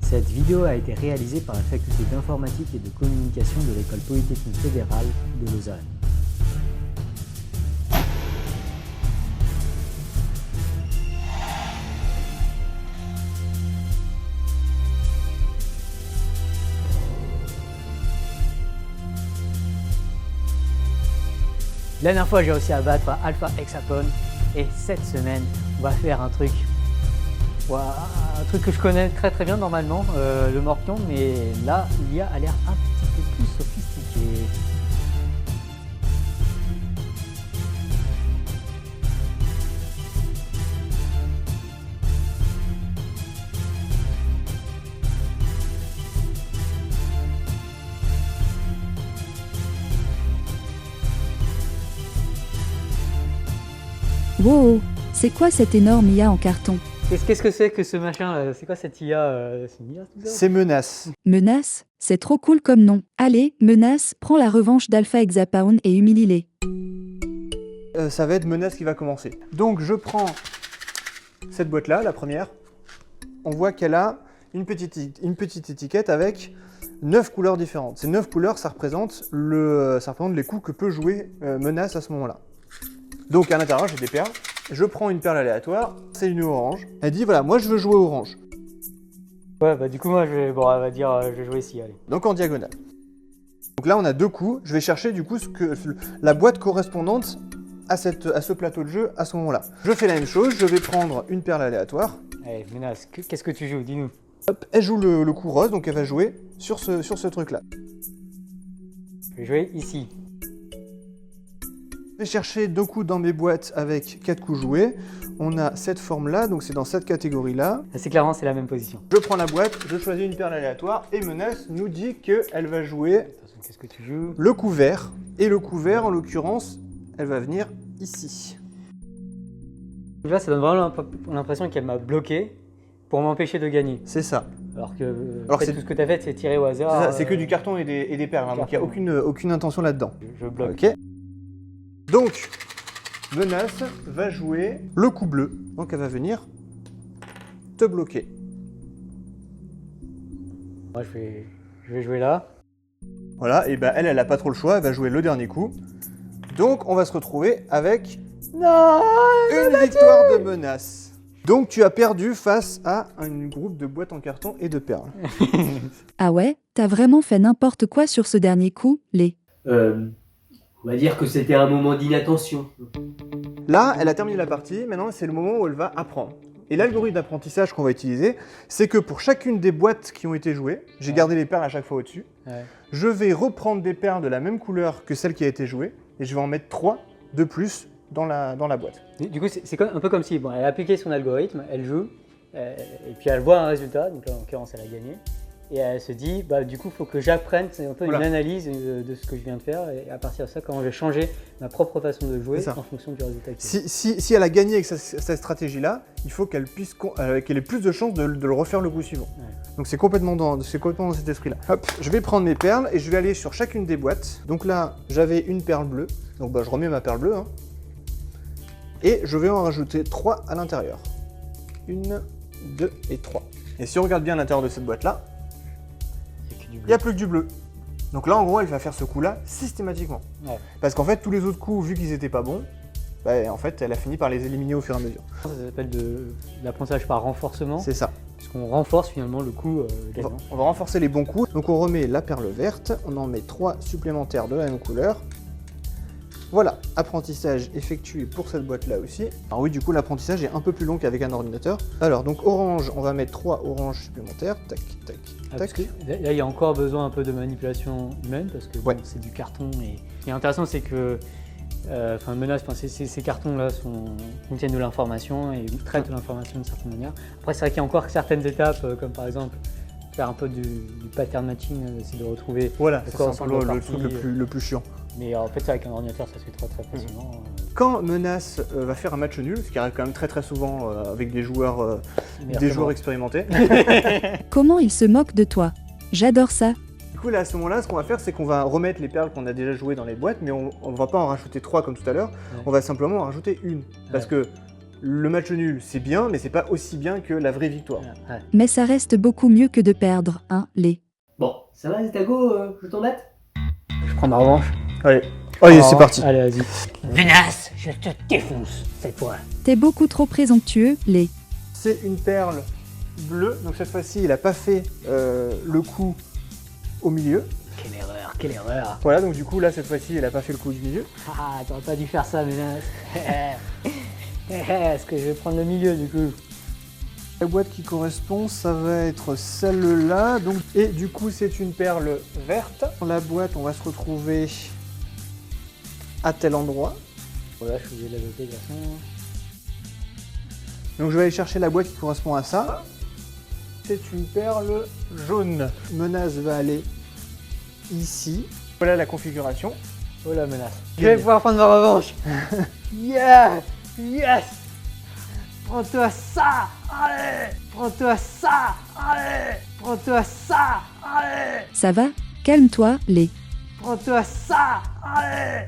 Cette vidéo a été réalisée par la faculté d'informatique et de communication de l'école polytechnique fédérale de Lausanne. La dernière fois, j'ai réussi à battre Alpha Hexapon et cette semaine, on va faire un truc que je connais très bien normalement, le Morpion, mais là, l'IA a l'air un petit peu plus sophistiquée. Wow, c'est quoi cette énorme IA en carton? Qu'est-ce que c'est que ce machin? C'est quoi cette IA? C'est une IA tout ça? C'est Menace. Menace? C'est trop cool comme nom. Allez, Menace, prends la revanche d'Alpha Hexapon et humilie-les. Ça va être Menace qui va commencer. Donc je prends cette boîte-là, la première. On voit qu'elle a une petite étiquette avec 9 couleurs différentes. Ces 9 couleurs, ça représente les coups que peut jouer Menace à ce moment-là. Donc à l'intérieur, j'ai des perles. Je prends une perle aléatoire, c'est une orange. Elle dit voilà, moi je veux jouer orange. Ouais, bah du coup, moi, elle va dire, je vais jouer ici, allez. Donc en diagonale. Donc là, on a 2 coups. Je vais chercher du coup la boîte correspondante à ce plateau de jeu à ce moment-là. Je fais la même chose, je vais prendre une perle aléatoire. Allez, Menace, qu'est-ce que tu joues? Dis-nous. Hop, elle joue le coup rose, donc elle va jouer sur ce truc-là. Je vais jouer ici. Je vais chercher 2 coups dans mes boîtes avec 4 coups joués. On a cette forme-là, donc c'est dans cette catégorie-là. C'est clairement, c'est la même position. Je prends la boîte, je choisis une perle aléatoire et Menace nous dit qu'elle va jouer Attention, qu'est-ce que tu joues? le coup vert. Et le coup vert, en l'occurrence, elle va venir ici. Là, ça donne vraiment l'impression qu'elle m'a bloqué pour m'empêcher de gagner. C'est ça. Alors que Alors en fait, c'est- tout ce que tu as fait, c'est tirer au hasard. C'est que du carton et des perles, hein, donc il n'y a aucune intention là-dedans. Je bloque. Ok. Donc, Menace va jouer le coup bleu. Donc elle va venir te bloquer. Moi, je vais jouer là. Voilà, et ben elle a pas trop le choix, elle va jouer le dernier coup. Donc on va se retrouver avec une victoire de Menace. Donc tu as perdu face à un groupe de boîtes en carton et de perles. Ah ouais, t'as vraiment fait n'importe quoi sur ce dernier coup, les. On va dire que c'était un moment d'inattention. Là, elle a terminé la partie, maintenant c'est le moment où elle va apprendre. Et l'algorithme d'apprentissage qu'on va utiliser, c'est que pour chacune des boîtes qui ont été jouées, j'ai gardé les perles à chaque fois au-dessus, je vais reprendre des perles de la même couleur que celle qui a été jouée, et je vais en mettre 3 de plus dans la boîte. Du coup, c'est un peu comme si elle a appliqué son algorithme, elle joue, et puis elle voit un résultat, donc là en l'occurrence elle a gagné, et elle se dit, bah du coup il faut que j'apprenne, c'est un peu Voilà. une analyse de ce que je viens de faire, et à partir de ça, comment je vais changer ma propre façon de jouer C'est ça. en fonction du résultat. Qu'il y a. Si elle a gagné avec cette stratégie-là, il faut qu'elle ait plus de chances de le refaire le coup suivant. Ouais. Donc c'est complètement dans cet esprit-là. Hop, je vais prendre mes perles et je vais aller sur chacune des boîtes. Donc là, j'avais une perle bleue, donc bah, je remets ma perle bleue. Hein. Et je vais en rajouter 3 à l'intérieur. 1, 2 et 3. Et si on regarde bien à l'intérieur de cette boîte-là, il n'y a plus que du bleu. Donc là, en gros, elle va faire ce coup-là systématiquement. Ouais. Parce qu'en fait, tous les autres coups, vu qu'ils n'étaient pas bons, bah, en fait, elle a fini par les éliminer au fur et à mesure. Ça s'appelle de l'apprentissage par renforcement, C'est ça. puisqu'on renforce finalement le coup gagnant. On va renforcer les bons coups. Donc on remet la perle verte, on en met 3 supplémentaires de la même couleur. Voilà, apprentissage effectué pour cette boîte-là aussi. Alors oui, du coup, l'apprentissage est un peu plus long qu'avec un ordinateur. Alors, donc orange, on va mettre 3 oranges supplémentaires. Tac, tac, Parce tac. que là, il y a encore besoin un peu de manipulation humaine, parce que bon, Ouais. c'est du carton. Et ce qui est intéressant, c'est que Menace, ces cartons-là contiennent de l'information et traitent de l'information d'une certaine manière. Après, c'est vrai qu'il y a encore certaines étapes, comme par exemple faire un peu du pattern matching, c'est de retrouver Voilà, de c'est quoi ça, ressemble le la truc partie. le plus chiant. Mais en fait, avec un ordinateur, ça se fait très facilement. Quand Menace va faire un match nul, ce qui arrive quand même très souvent avec des joueurs Meilleur que moi. expérimentés, Comment il se moque de toi? J'adore ça. du coup là à ce moment-là, ce qu'on va faire, c'est qu'on va remettre les perles qu'on a déjà jouées dans les boîtes, mais on va pas en rajouter 3 comme tout à l'heure, Ouais. on va simplement en rajouter une. Parce que Le match nul, c'est bien, mais c'est pas aussi bien que la vraie victoire. Ouais. Mais ça reste beaucoup mieux que de perdre, hein, les. Bon, ça va, Zetago, je t'en mette? Je prends ma revanche. Allez, allez, c'est Oh, parti. Allez, vas-y. Menace, je te défonce cette fois. T'es beaucoup trop présomptueux, les. C'est une perle bleue, donc cette fois-ci, il a pas fait le coup au milieu. Quelle erreur, quelle erreur. Voilà, donc du coup, là, cette fois-ci, il a pas fait le coup du milieu. Ah, t'aurais pas dû faire ça, Menace. Est-ce que je vais prendre le milieu, du coup? La boîte qui correspond, ça va être celle-là. Donc, et du coup, c'est une perle verte. Dans la boîte, on va se retrouver à tel endroit. Voilà, je suis obligé de la bloquer, de toute façon. Donc je vais aller chercher la boîte qui correspond à ça. C'est une perle jaune. Menace va aller ici. Voilà la configuration. Oh la menace. Je vais pouvoir prendre ma revanche. Yeah! Yes! Prends-toi ça! Allez! Prends-toi ça! Allez! Prends-toi ça! Allez! Ça va? Calme-toi, les. Prends-toi ça! Allez!